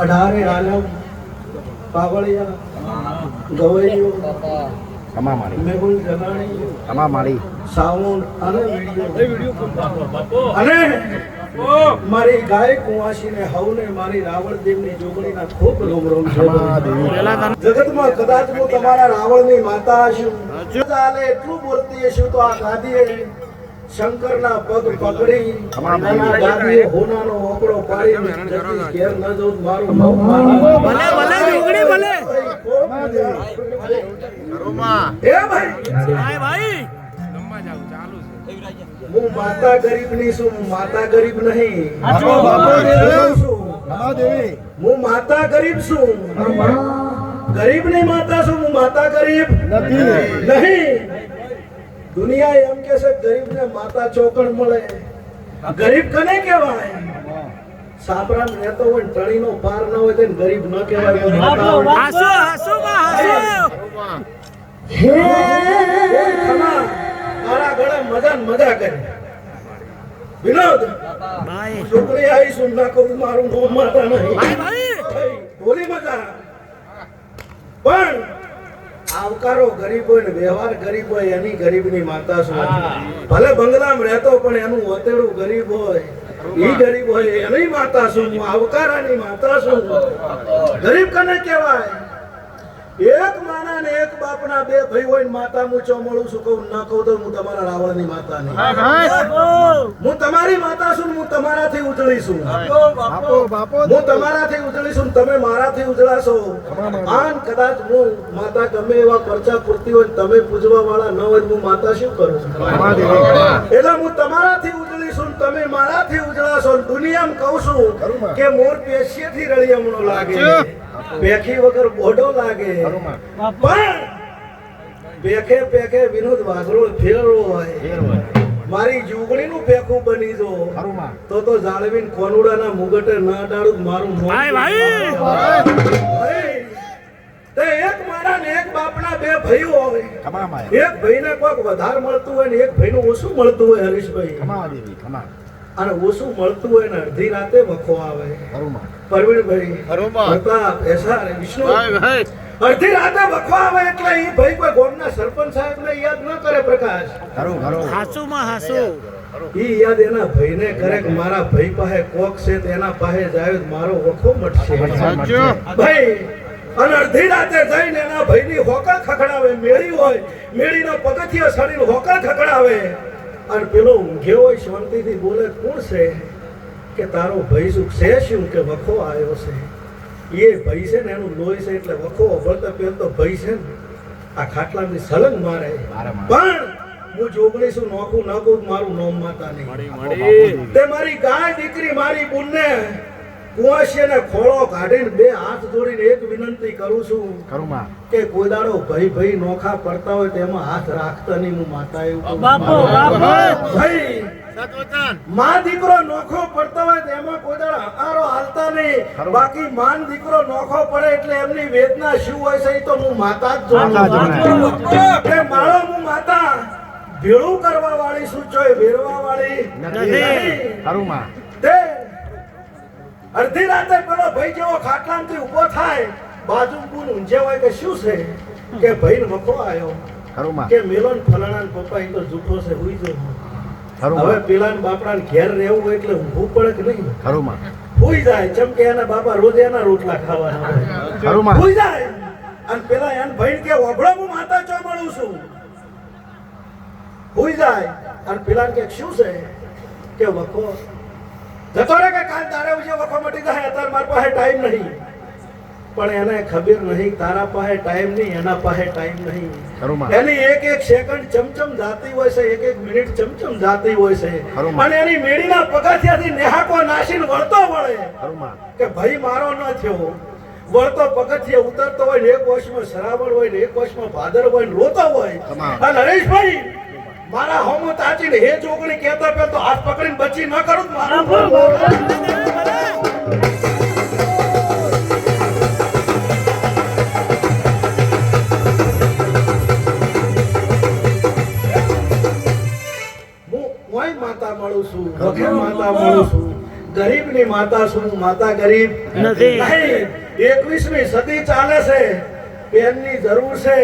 અઢારે આલમ પાવળિયા ગવૈયો મેહુલ જલાણી સાઉન્ડ અને અને મારી ગાય કુંવાસીને હવને મારી રાવણદેવની જોગણીના ખૂબ રોમ છે. જગતમાં કદાચ હું તમારા રાવણની માતા હશું, ચાલે એટલું બોલતી હશું તો આ ગાદીએ શંકરના પગ પકડી ગાદીએ હોનાનો ઓકળો પાડીને જગદીશ ઘેર ન જવું મારું નવ મારી ભલે ભલે જોગણી ભલે એ ભાઈ હું માતા ગરીબની છું, હું માતા ગરીબ નહીં. હું માતા ગરીબ છું, ગરીબની માતા છું, હું માતા ગરીબ નહીં. દુનિયા એમ કે છે ગરીબને માતા ચોકડ મળે. ગરીબ કને કહેવાય? સાપરામ રહેતો હોય ટણીનો પાર ન હોય તો ગરીબ ન કહેવાય. મારા ગળે મજા કરી વિનોદ છોકરી આવીશું ના કહું મારું નોમ માતા નહીં બોલી મજા. પણ આવકારો ગરીબ હોય ને વ્યવહાર ગરીબ હોય એની ગરીબની માતા શું. ભલે બંગલામાં રહેતો પણ એનું વતેડું ગરીબ હોય ઈ ગરીબ હોય એની માતા શું. આવકારાની માતા શું. ગરીબ કને કહેવાય? એક માના ને એક બાપના બે ભાઈ હોય માતા મૂચો મળું છું કહું ના કહું તો હું તમારા રાવણની માતા નહીં. હું તમારી માતા છું, હું તમારાથી ઉજળી છું. હું તમારાથી ઉજળી છું, તમે મારાથી ઉજળાશો. આન કદાચ હું માતા ગમે એવા પરચા પૂરતી હોય તમે પૂજવા વાળા ન હોય હું માતા શું કરું? એટલે હું તમારાથી ઉજળી છું, તમે મારાથી ઉજળાશો. દુનિયામાં કહું છું કે મોર પેશિયેથી રળિયામણો લાગે, પેખી વગર બોડો લાગે. પણ પેખે પેખે વિનોદ વાઘરો ફેરવો હોય મારી જોગણીનું પેખું બની જો તો જાળવીને કોનુડાના મુગટે ના ડાળું મારું એક મારા ને એક બાપના બે ભાઈઓ હોય. એક ભાઈને કોઈક વધારે મળતું હોય ને એક ભાઈનું ઓછું મળતું હોય. હરીશભાઈ અને ઓછું મળતું હોય ને અડધી રાતે વખો આવે. પરવીણભાઈ પ્રતાપ એસઆર વિષ્ણુ અડધી રાતે વખો આવે એટલે એ ભાઈ કોઈ ગામના સરપંચ સાહેબને યાદ ન કરે. પ્રકાશ ઈ યાદ એના ભાઈને કરે કે મારા ભાઈ પાસે કોક છે તેના પાસે જાય મારો વખો મટશે. ભાઈ અને અડધી રાતે જઈને એના ભાઈની હોકળ ખખડાવે. મેળી હોય મેળીનો પગથિયો સડીને હોકળ ખખડાવે અને પેલો ઊંઘ્યો હોય શાંતિથી બોલે કોણ છે? કે તારો ભાઈ શું છે? શું કે વખો આવ્યો છે. એ ભાઈ છે ને એનું લોહી છે એટલે વખો વળતા પેલતો ભાઈ છે ને આ ખાટલાની સલંગ મારે. પણ હું જોગણી છું, નોખું ન કહું મારું નોમ માતા નહીં. તે મારી ગાય દીકરી મારી બુનને કુંવાસીને ખોળો કાઢીને બે હાથ જોડીને એક વિનંતી કરું છું કે કોઈ દાડો ભાઈ ભાઈ નોખા પડતા હોય તેમાં હાથ રાખતા નહીં. હું માતા એવું ભાઈ માં દીકરો નોખો પડતો હોય તેમાં કોઈ દાડો હકારો હાલતા નહીં. બાકી માન દીકરો નોખો પડે એટલે એમની વેદના શું હોય છે તો હું માતા જ જોઉં. મારો હું માતા ભેળું કરવા વાળી શું ચોય વેરવા વાળી તે અડધી રાતે પેલો ભાઈ જેવો ખાટલામાંથી ઉભો થાય બાજુ ગુણ ઊંઝે હોય કે શું છે કે ભાઈ ને વખો આવ્યો કે મેલોન ફલાણા પપ્પા એ તો જૂઠો છે હુઈ જો. હવે પેલા બાપડા ઘેર રહેવું હોય એટલે ઊભું પડે કે નહીં? ભૂઈ જાય જેમ કે એના બાપા રોજ એના રોટલા ખાવાના ભૂઈ જાય અને પેલા એને ભાઈ કે ઓભળો હું માતા ચો મળું છું ભૂઈ જાય અને પેલા કે શું છે કે વખો જતો રે કે કાલ તારે ઉજે વખો મટી જાય અત્યારે મારી પાસે ટાઈમ નહીં પણ એને ખબર નહીં તારા પાસે ટાઈમ નહીં એના પાસે ટાઈમ નહીં એની એક એક સેકન્ડ ચમચમ જાતી હોય છે એક એક મિનિટ ચમચમ જાતી હોય છે અને એની મેડીના પગથિયાથી નેહાકો નાસીને વળતો વળે કે ભાઈ મારો ન થયો વળતો પગથિયે ઉતરતો હોય ને એક વર્ષમાં શ્રાવણ હોય ને એક વર્ષમાં ભાદર હોય ને રોતો હોય અને હરેશભાઈ મારા હોમો તાચીને હે ચોકડી કહેતા પેલ તો હાથ પકડીને બચી ન કરું મારું માતા મળું છું વખત માતા મળું છું ગરીબની માતા છું માતા ગરીબ નથી 21મી સદી ચાલે છે પેનની જરૂર છે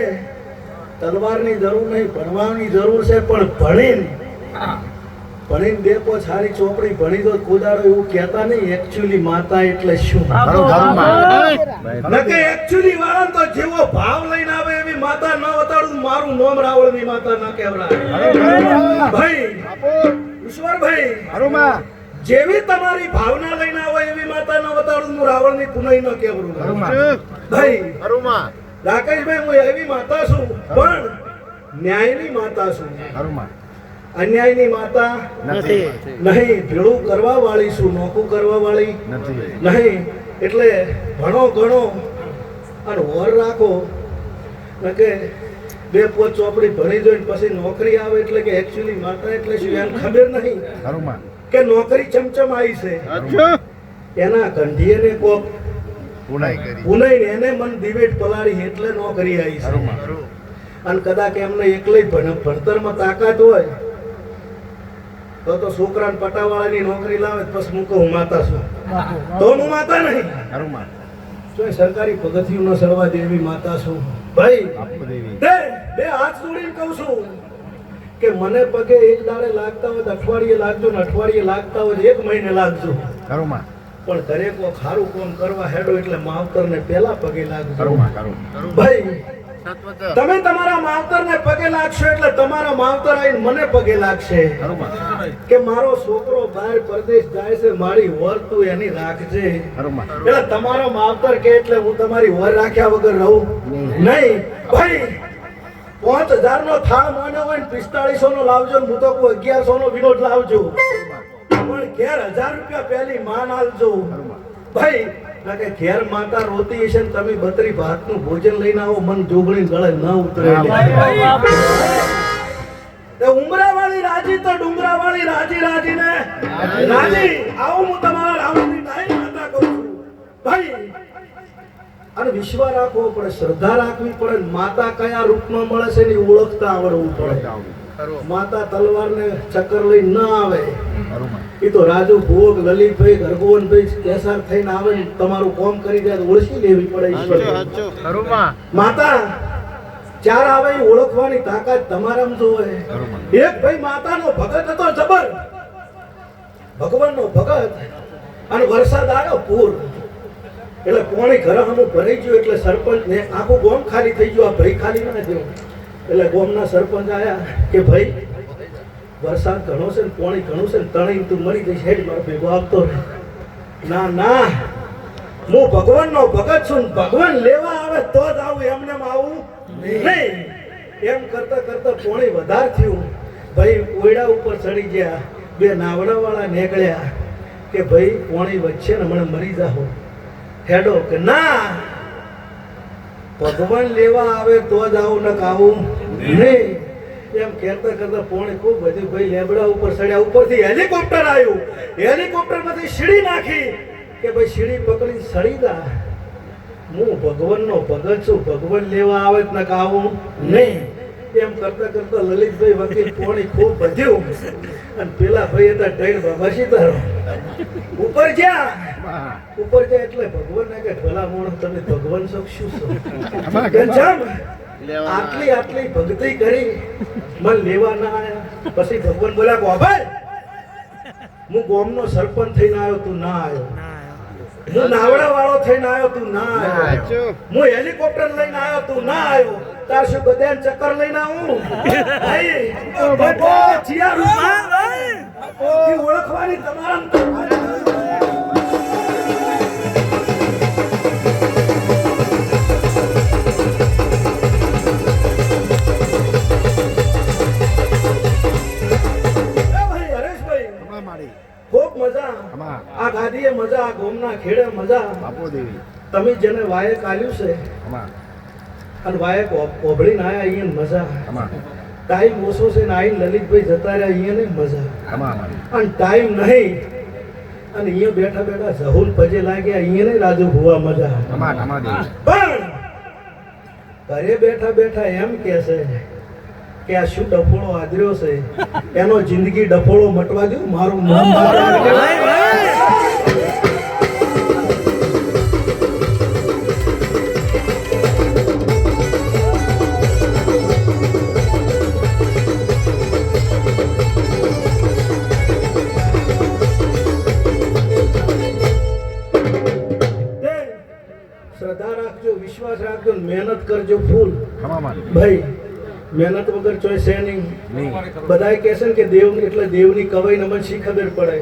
તલવારની જરૂર નહીં ભણવાની જરૂર છે પણ ભણીને બે પોચ સારી ચોપડી ભણી દો કુદાડો એવું કહેતા નહીં એક્ચ્યુઅલી માતા એટલે શું નકે એક્ચ્યુઅલી વાળા તો જેવો ભાવ લઈને આવે એવી માતા ન વતાડું મારું નામ રાવળની માતા ન કહેવડાય ભાઈ ઈશ્વરભાઈ હરુમા જેવી તમારી ભાવના લઈને આવે એવી માતા ન વતાડું હું રાવણની પુનઈ ન કહેવડું ભાઈ હરુમા રાકેશભાઈ હું એવી માતા છું પણ ન્યાયની માતા છું હરુમા અન્યાયની માતા નથી નહીં ભેળું કરવા વાળી છું નોકું કરવા વાળી નથી નહીં એટલે ભણો ગણો અને વર રાખો કે બે પોચ ચોપડી ભણી જોઈને પછી નોકરી આવે એટલે કે એક્ચ્યુઅલી માતા એટલે શું એને ખબર નહીં કે નોકરી ચમચમ આવી છે એના કંઢીએ કોક પુનાઈ એને મન દિવેટ પલાળી એટલે નોકરી આવી છે અને કદાચ એમને એકલી ભણતરમાં તાકાત હોય તો છોકરાને પટાવાળાની નોકરી લાવે પછી હું કહું માતા છું તો હું માતા નહીં સરકારી પગથિયું ન સળવા દે એવી માતા છું ભાઈ બે હાથ જોડીને કહું છું કે મને પગે એક દાડે લાગતા હોય અઠવાડિયે લાગજો ને અઠવાડિયે લાગતા હોય એક મહિને લાગજો પણ દરેક ખારું કામ કરવા હેડો એટલે માવતર ને પેલા પગે લાગજો ભાઈ તમે તમારા માવતર ને પગે લાગશો એટલે તમારા માવતર આવીને મને પગે લાગશે કે મારો છોકરો બહાર પરદેશ જાય છે મારી વર તું એની રાખજે એટલે તમારો માવતર કે એટલે હું તમારી વર રાખ્યા વગર રહું નહીં ભાઈ 5000 નો થાળ માન્યો હોય ને 4500 નો લાવજો ને હું તો 1100 નો વિનોદ લાવજો પણ ઘેર 1000 રૂપિયા પહેલી માન આલજો ભાઈ કે ઘેર માતા રોતી હશે ને તમે 32 ભાતનું ભોજન લઈને આવો મન જોગણી ગળે ન ઉતરે ઉમરાવાળી રાજી તો ડુંગરાવાળી રાજી ને રાજી આવો હું તમારા રાવણની નાઈ માતા કહું છું ભાઈ અને વિશ્વાસ રાખવો પડે શ્રદ્ધા રાખવી પડે માતા કયા રૂપમાં મળે છે એની ઓળખતા આવડવું પડે માતા તલવાર ને ચક્કર લઈ ન આવે એ તો રાજુ ભોગ લલિતભાઈ ગરગોવનભાઈ કેસાર થઈને આવે ને તમારું કામ કરી દે ઓળખી લેવી પડે માતા ચાર આવે એ ઓળખવાની તાકાત તમારામાં જોવે એક ભાઈ માતાનો ભગત હતો જબર ભગવાનનો ભગત અને વરસાદ આવ્યો પૂર એટલે પોણી ઘર હમું ભરાઈ ગયું એટલે સરપંચ ને આખું ગોમ ખાલી થઈ ગયું આ ભાઈ ખાલી ના થયો એટલે ગોમના સરપંચ આયા કે ભાઈ વરસાદ ઘણો છે ને પોણી ઘણું છે ને તણી તું મરી જઈશ હેડ મારો ભેગો આપતો ના ના હું ભગવાનનો ભગત છું ભગવાન લેવા આવે તો જ આવું એમને આવું નહીં એમ કરતા કરતા પોણી વધાર થયું ભાઈ ઓયડા ઉપર ચડી ગયા બે નાવડા વાળા નીકળ્યા કે ભાઈ પોણી વચ્ચે ને મને મરી જાઓ હેડો કે ના ભગવાન લેવા આવે તો જ આવું ન આવું નહીં એમ કહેતા કરતા પોણી ખૂબ બધી ભાઈ લેબડા ઉપર ચડ્યા ઉપરથી હેલિકોપ્ટર આવ્યું હેલિકોપ્ટર માંથી સીડી નાખી કે ભાઈ સીડી પકડી સડી દા હું ભગવાનનો ભગત છું ભગવાન લેવા આવે ન આવું નહીં એમ કરતા કરતા લલિતભાઈ વકીલ પોણી ખૂબ બધ્યું અને પેલા ભાઈ હતા ટ્રેન બાબા સીતારો ઉપર જા એટલે ભગવાન ને કે ભલા મોણસ તમે ભગવાન છો શું છો આટલી ભક્તિ કરી મન લેવા ના આયા પછી ભગવાન બોલ્યા ભાઈ હું ગામનો સરપંચ થઈને આવ્યો તું ના આવ્યો હું નાવડા વાળો થઈને આવ્યો તું ના આવ્યો, હું હેલિકોપ્ટર લઈને આવ્યો તું ના આવ્યો, તાર શું ગધેન ચક્કર લઈને આવું ઓળખવાની તમારા ખૂબ મજા આ ગાદીએ મજા, આ ગોમના ખેડે મજા. તમે જેને વાયક આલ્યું છે અને વાયક ઓભળીને આયા અહીંયા મજા. ટાઈમ ઓછો છે ને આઈને લલિતભાઈ જતા રહ્યા અહીંયા મજા. અને ટાઈમ નહીં અને અહીંયા બેઠા બેઠા જહુલ પજે લાગ્યા અહીંયા રાજુ હોવા મજા. પણ ઘરે બેઠા બેઠા એમ કે છે કે આ શું ડફોળો આદર્યો છે, એનો જિંદગી ડફોળો મટવા દો. મારું નામ શ્રદ્ધા રાખજો, વિશ્વાસ રાખજો, મહેનત કરજો ફૂલ. ભાઈ મહેનત વગર ચોય છે નહીં. બધાય કહેશે ને કે દેવ એટલે દેવની કવાઈ ને મને શી ખબર પડે,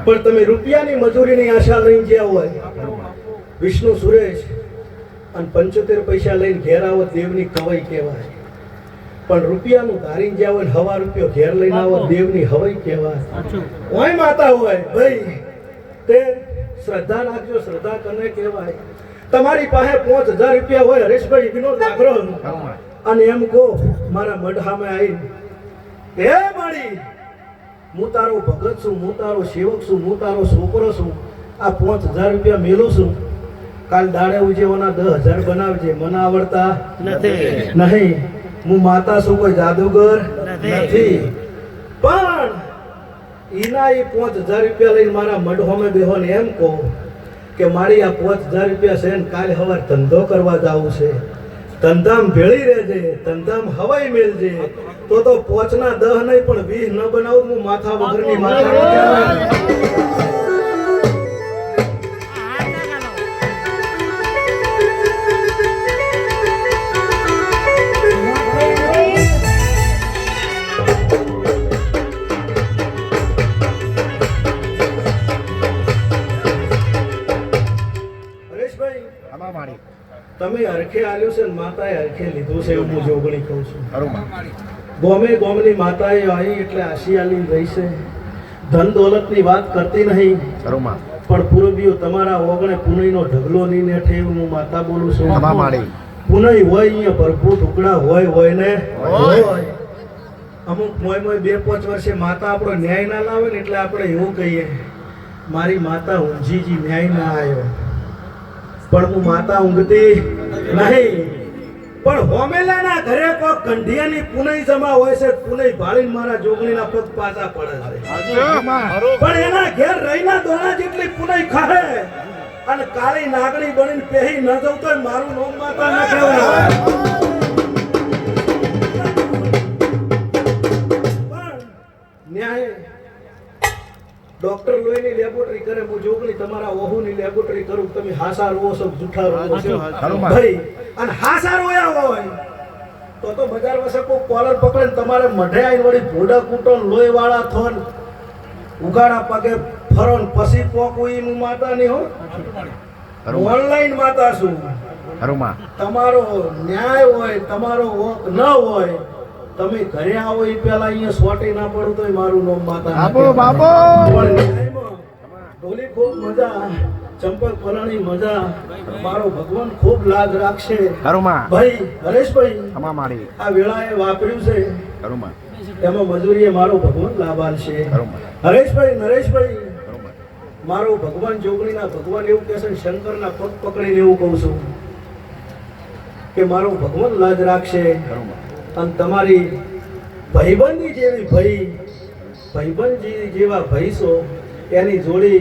પણ તમે રૂપિયાની મજૂરીની આશા લઈને જ્યાં હોય, વિષ્ણુ સુરેશ અને 75 પૈસા લઈને ઘેર આવો દેવની કવાઈ કહેવાય. પણ રૂપિયાનું ધારીને જ્યાં હોય, હવા રૂપિયો ઘેર લઈને આવો દેવની હવાઈ કહેવાય. ઓય માતા હોય ભાઈ તે શ્રદ્ધા રાખજો, શ્રદ્ધા કને કહેવાય. તમારી પાસે 5000 રૂપિયા હોય, હરેશભાઈ વિનોદ નાગરો, અને એમ કહો મારા મઢામે આવી એ મારી હું તારો ભગત છું, હું તારો સેવક છું, હું તારો છોકરો છું, આ 5000 રૂપિયા મેલું છું, કાલ દાડે ઉજવવાના 10000 બનાવજે. મને આવડતા નહીં, હું માતા છું, કોઈ જાદુગર નથી. પણ એના એ 5000 રૂપિયા લઈને મારા મઢોમે બેહો ને એમ કહો કે મારી આ 5000 રૂપિયા છે ને કાલે સવાર ધંધો કરવા જવું છે, ધંધામ ભેળી રહેજે, ધંધામ હવાઈ મેલજે. તો પોચના 10 નહીં પણ 20 ન બનાવું, હું માથા વગરની માથા. હરેશભાઈ તમે હરખે આલ્યું છે ને માતાએ હરખે લીધું છે એવું હું જોગણી કહું છું. ગોમે ગોમની માતાએ આવી એટલે આશી આલી રહી છે. ધન દોલતની વાત કરતી નહીં, પણ પૂરબીઓ તમારા ઓગણે પુનઈનો ઢગલો નહીં નેઠે એવું હું માતા બોલું છું. પુનઈ હોય અહીંયા ભરપૂર ટુકડા હોય ને હોય. અમુક મોય 2-5 વર્ષે માતા આપણો ન્યાય ના લાવે ને એટલે આપણે એવું કહીએ મારી માતા ઊંઝીજી ન્યાય ના આવ્યો. પણ હું માતા ઊંઘતી નહીં. પણ હોમેલાના ઘરે કોઈ કંઢિયાની પુનઈ જમા હોય છે, પુનઈ ભાળીને મારા જોગણીના પગ પાછા પડે છે. પણ એના ઘેર રહીના દોણા જેટલી પુનઈ ખાહે અને કાળી નાગણી બનીને પહેરી ન જવું તો મારું નામ માતા ન કહેવાય. પણ ન્યાય ડોક્ટર લોહીની લેબોરેટરી કરે, હું જોગણી તમારા ઓહુની લેબોરેટરી કરું. તમે હાસા રોવો છો, જૂઠા રોવો છો ભાઈ. અને હાસા રોયા હોય તો બજાર વસે કોઈ કોલર પકડે તમારે મઢે આવીને વળી ભોડા કૂટો લોહી વાળા થોન ઉગાડા પગે ફરો ને પછી પોકવું એ હું માતા નહીં હો, ઓનલાઈન માતા છું. તમારો ન્યાય હોય, તમારો વોક ન હોય, તમે ઘરે આવો એ પેલા અહીંયા સોટી ના પડું તો મારું નામ માતા. ઢોલી ખૂબ મજા, ચંપલ પલાણી મજા, મારો ભગવાન ખૂબ લાજ રાખશે. ભાઈ હરેશભાઈ આ વેળાએ વાપર્યું છે એમાં મજૂરીએ મારો ભગવાન લાભ આલશે. હરેશભાઈ નરેશભાઈ મારો ભગવાન જોગણીના ભગવાન એવું કહે છે, શંકરના પગ પકડીને એવું કહું છું કે મારો ભગવાન લાજ રાખશે. અને તમારી ભાઈબંધી જેવી ભાઈબંધ જેવા ભાઈ છો એની જોડી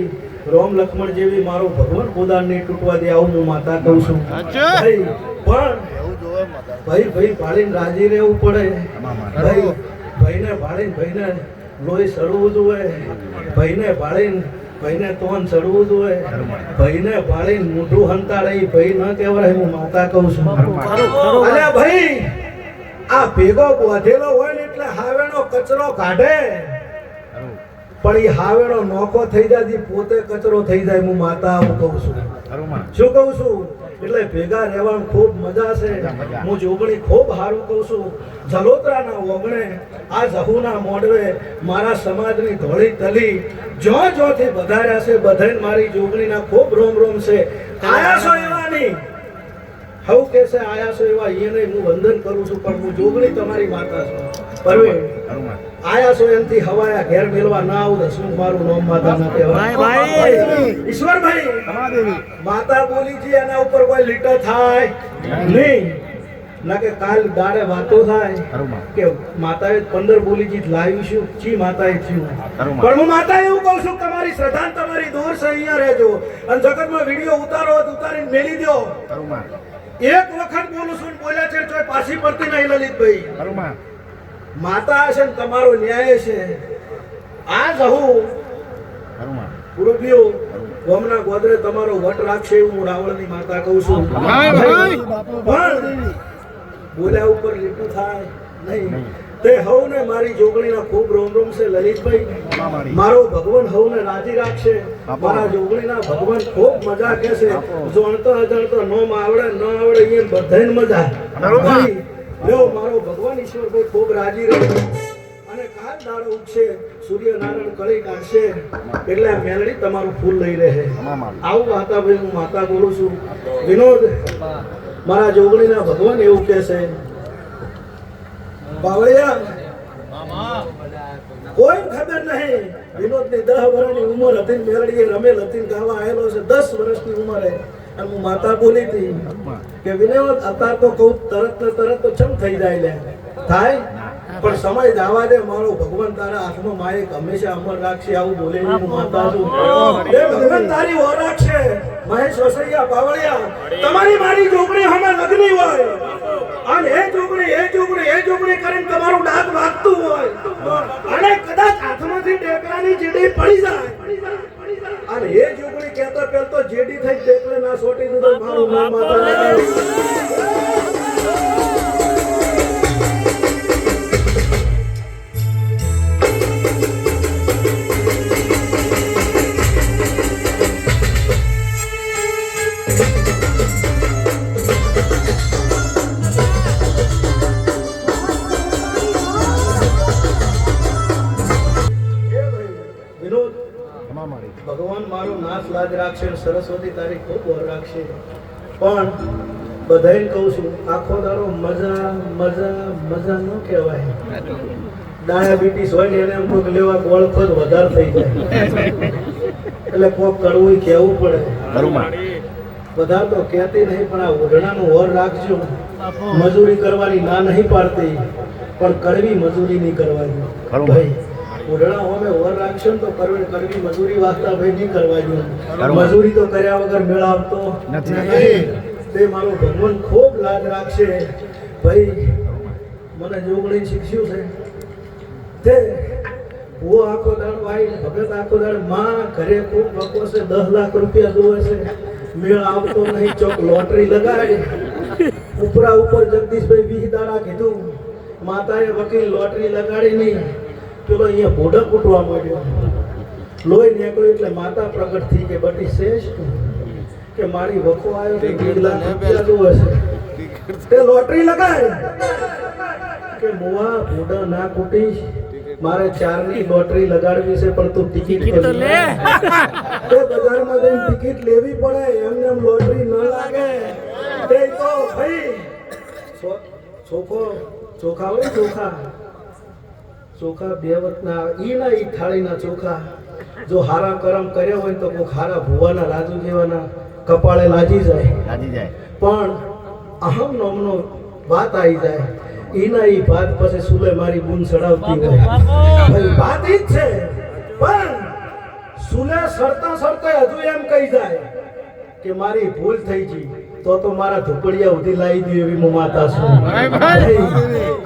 રોમ લક્ષ્મણ જેવી મારો ભગવાન ખુદા નહીં તૂટવા દે આવું હું માતા કહું છું. પણ ભાઈ ભાળીને રાજી રહેવું પડે. ભાઈને ભાળીને ભાઈને લોહી સડવું જોઈએ, ભાઈને ભાળીને ભાઈને તોન ચડવું જોઈએ, ભાઈને ભાળીને મોઢું હંતાડે ઈ ભાઈ ન કહેવાય. હું માતા કહું છું. અલ્યા ભાઈ, આ ભેગો બોધેલો હોય ને એટલે હાવેનો કચરો કાઢે, પણ ઈ હાવેનો નોખો થઈ જાય પોતે કચરો થઈ જાય. હું માતા આવું કહું છું. શું કહું છું? એટલે ભેગા રહેવાનું ખૂબ મજા છે. હું જોગણી ખૂબ સારું કહું છું. જલોત્રાના ઓગણે આ જહુના મોડવે મારા સમાજની ધોળી તલી જોથી વધાર્યા છે. બધાને મારી જોગણીના ખૂબ રોમ રોમ છે. આયા છો એવા નહીં, હવ કે છે આયા છો એવા એને હું વંદન કરું છું, પણ હું જોગણી તમારી માતા છું. પરવીન આયા છો એમથી હવાયા ઘેર મેળવા ના આવું તો શું મારું નામ માતા ના કહેવાય? ઈશ્વરભાઈ, માતા બોલી છે એના ઉપર કોઈ લીટો થાય નહીં. ના કે કાલ દાડે વાતો થાય કે માતાએ 15 બોલી જીત લાવીશું ચી માતાએ થયું. પણ હું માતા એવું કહું છું, તમારી શ્રદ્ધા તમારી દૂર છે, અહીંયા રહેજો. અને જગતમાં વિડીયો ઉતારો ઉતારીને મેલી દો. એક વખત બોલું છું, બોલ્યા છે તો પાછી પડતી નહીં. લલિતભાઈ, માતા હશે ને તમારો ન્યાય છે. આ જહું પૂર્વ્યો ગોમના ગોદરે તમારો વટ રાખશે એવું હું રાવણની માતા કહું છું. પણ બોલ્યા ઉપર લીટું થાય નહીં. તે હવને મારી જોગણીના ખૂબ રોમ રોમ છે. લલિતભાઈ, મારો ભગવાન હવને રાજી રાખશે. મારા જોગણીના ભગવાન ખૂબ મજા કહેશે. જાણતો અજાણતો નોમ આવડે ન આવડે એ બધાને મજા. લ્યો, મારો ભગવાન ઈશ્વરભાઈ ખૂબ રાજી રહે. અને કાલ દાડો ઉગશે, સૂર્યનારાયણ કળી કાઢશે એટલે આ મેલડી તમારું ફૂલ લઈ રહે. આવું વાતા ભાઈ હું માતા બોલું છું. વિનોદ, મારા જોગણીના ભગવાન એવું કહે છે, બાવળિયા કોઈ ખબર નહીં. વિનોદની 10 વર્ષની ઉંમર હતી, મેલડીએ રમેલ હતી, ગાવા આવેલો છે 10 વર્ષની ઉંમરે. અને હું માતા બોલી હતી કે વિનોદ અત્યારે તો કહું તરત ને તરત તો ચમ થઈ જાય લે થાય, પણ સમય જવા દે. મારો ભગવાન તારા હાથમાં માયક હંમેશા અમર રાખશે. આવું બોલે હું માતા છું. એ ભગવાન તારી ઓર રાખશે. મહેશ વસૈયા બાવળિયા, તમારી મારી જોગણી હમે લગ્ની હોય અને એ જોગણી કરીને તમારું દાંત વાગતું હોય અને કદાચ હાથમાંથી ટેકરાની ચીડી પડી જાય અને એ જોગણી કહેતો પેલતો જેડી થઈ ટેકલે ના સોટી દીધો મારું નામ માતા. ભગવાન મારો નાશ લાજ રાખશે, સરસ્વતી તારી ખૂબ ઓર રાખશે. પણ બધાને કહું છું, આખો દાડો મજા મજા મજા ન કહેવાય. ડાયાબિટીસ હોય ને એને કોઈક લેવા ગોળ ખોદ વધારે થઈ જાય એટલે કોક કડવું કહેવું પડે. બધા તો કહેતી નહીં, પણ આ ઓઢણાનું ઓર રાખજો. મજૂરી કરવાની ના નહીં પાડતી, પણ કડવી મજૂરી નહીં કરવાની. ભાઈ ઓઢણા હોમે ઓર રાખશો ને તો કરવી મજૂરી વાગતા ભાઈ નહીં કરવાની. મજૂરી તો કર્યા વગર મેળ આવતો નથી. તે મારો ભગવાન ખૂબ લાજ રાખશે. ભાઈ મને જોગણી શીખ્યું છે તે હું આખો દાડ ભાઈ ભગત આખો દાડ માં ઘરે ખૂબ વકો છે. 10 લાખ રૂપિયા જોવે છે, મેળ આવતો નહીં. ચોક લોટરી લગાડી ઉપરા ઉપર જગદીશભાઈ 20 દાડા કીધું. માતાએ વકીલ લોટરી લગાડી નહીં, પેલો અહીંયા ભોડા કૂટવા માંડ્યો. લોહી નીકળ્યું એટલે માતા પ્રગટ થઈ કે બટી શ્રેષ્ઠ કે મારી વખો આવ્યો કે 2 લાખ રૂપિયા જોવે છે. તે લોટરી લગાડી કે મુવા ભોડા ના કૂટીશ, મારે 4ની લોટરી લગાડવી છે, પણ તું ટિકિટ તો લે. તે બજારમાં જઈને ટિકિટ લેવી પડે, એમને એમ લોટરી ન લાગે. તે તો ભાઈ ચોખા હોય, ચોખા 2 વર્ષના ઈ ના ઈ થાળીના ચોખા જો હારા કરમ કર્યા હોય તો કોઈ હારા ભુવાના રાજુ જેવાના કપાળે લાજી જાય. પણ અહમ નામનો વાત આવી જાય, ઈના ઈ વાત પછી સુલે મારી બૂન ચડાવતી હોય. ભાઈ વાત ઈ જ છે, પણ સુલે સરતા હજુ એમ કહી જાય કે મારી ભૂલ થઈ ગઈ તો મારા ધુપડિયા ઉધી લાવી દે એવી હું માતા છું.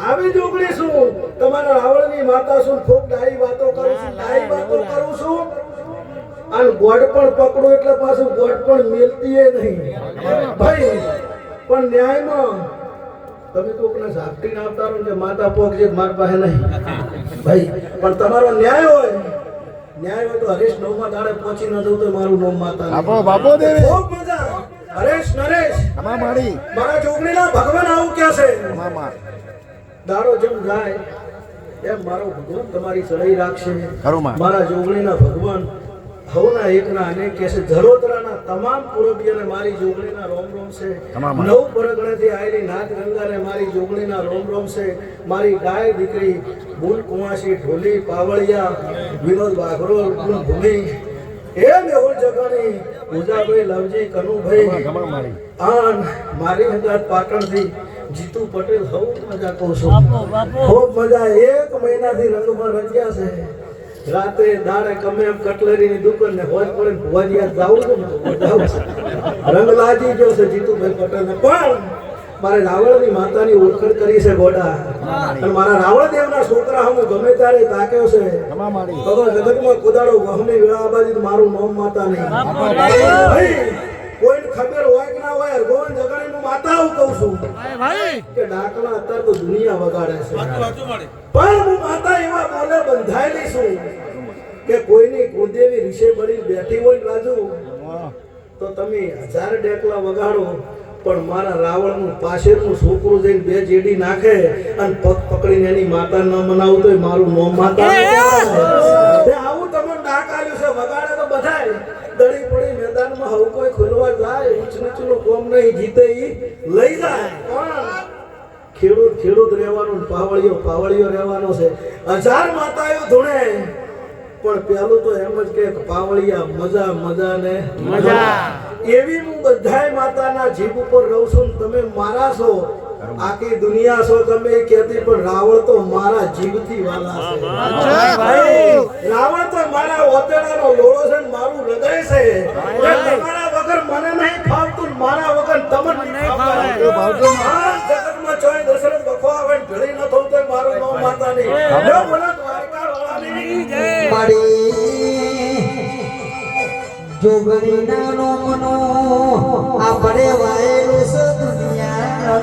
આવી જોગણી છું, તમારા રાવણની માતા છું. ખૂબ ડાઈ વાતો કરું છું, અને ગોળ પણ પકડો એટલે પાછું ગોળ પણ મેલતી નહીં ભાઈ. પણ ન્યાયમાં તમે કોકને ઝાપટી ના આવતા રહો કે માતા પોક જે માર પાસે નહીં ભાઈ. પણ તમારો ન્યાય હોય તો હરેશ નવમાં દાડે પહોંચી ન જવું તો મારું નામ માતા બાપો બાપો દેવી ખૂબ મજા. હરેશ નરેશ મારી મારા જોગણીના ભગવાન આવું ક્યાં છે? મામા દાડો જેમ જાય એમ મારો ભગવાન તમારી ચડાઈ રાખશે. ખરું માં મારા જોગણીના ભગવાન હવના એકના અનેક કે છે. ધરોતરાના તમામ પૂરબીઓને મારી જોગણીના રોમ રોમ છે. નવ પરગણેથી આવેલી નાગ ગંગાને મારી જોગણીના રોમ રોમ છે. મારી ગાય દીકરી બુલ કુંવાસી ઢોલી પાવળિયા વિનોદ બાઘરોલ ભૂમિ એ મેહુલ જગાણી પૂજાભાઈ લવજી કનુભાઈ આન મારી હંગાત પાટણથી જીતુ પટેલ હવ મજા કહું છું. ખૂબ મજા. 1 મહિનાથી રંગમાં રંગ્યા છે. રાતે દાડે ગમે એમ કટલેરીની દુકાન ને હોજ પડે ભુવાજીયા જાવું છે રંગ લાગી ગયો છે જીતુભાઈ પટેલ ને. પણ મારે રાવણની માતાની ઓળખાણ કરી છે ગોડા. અને મારા રાવણદેવના છોકરા હું ગમે ત્યારે તાક્યો છે તો જગતમાં કુદાડો વહની વેળા બાજી મારું નામ માતા નહીં. કોઈને ખબર હોય કે ના હોય ગોવન જગાણીનું માતા હું કહું છું કે ડાકલા અત્યારે તો દુનિયા વગાડે છે. પણ હું માતા એવા બોલે બંધાયેલી છું કે કોઈની કુળદેવી ઋષે બળી બેઠી હોય રાજુ તો તમે 1000 ડેકલા વગાડો પણ મારા રાવણનું પાછળનું છોકરું જઈને 2 જેડી નાખે અને પગ પકડીને એની માતા ન મનાવું તો મારું નામ માતા આવું તમે ડાક આલ્યું છે. વગાડે તો બધાય દડી પડી મેદાનમાં હવે કોઈ ખોલવા જાય ઊંચ નીચનું કોમ નહીં જીતે ઈ લઈ જાય. પણ ખેડૂત રહેવાનું પાવળીઓ રહેવાનો છે. 1000 માતાઓ ધૂણે પણ પેલું તો એમ જ કે પાવળિયા મજા ને મજા. એવી હું બધાય માતાના જીભ ઉપર રહું છું. તમે મારા છો આખી દુનિયા છો તમે કહેતી પણ રાવણ તો મારા જીભથી વાલા છે. રાવણ તો મારા ઓતેડાનો લોળો છે મારું હૃદય છે. તમારા વગર મને નહીં ફાવતું મારા વગર તમને નહીં ફાવતું. જગતમાં ચોય દશરથ બખો આવે ભેળી ન થવું તો મારું નામ માતા નહીં. જો બોલો દ્વારકા વાળાની જય. મારી જોગણીના નોમનો આપણે વાયરસ દુનિયા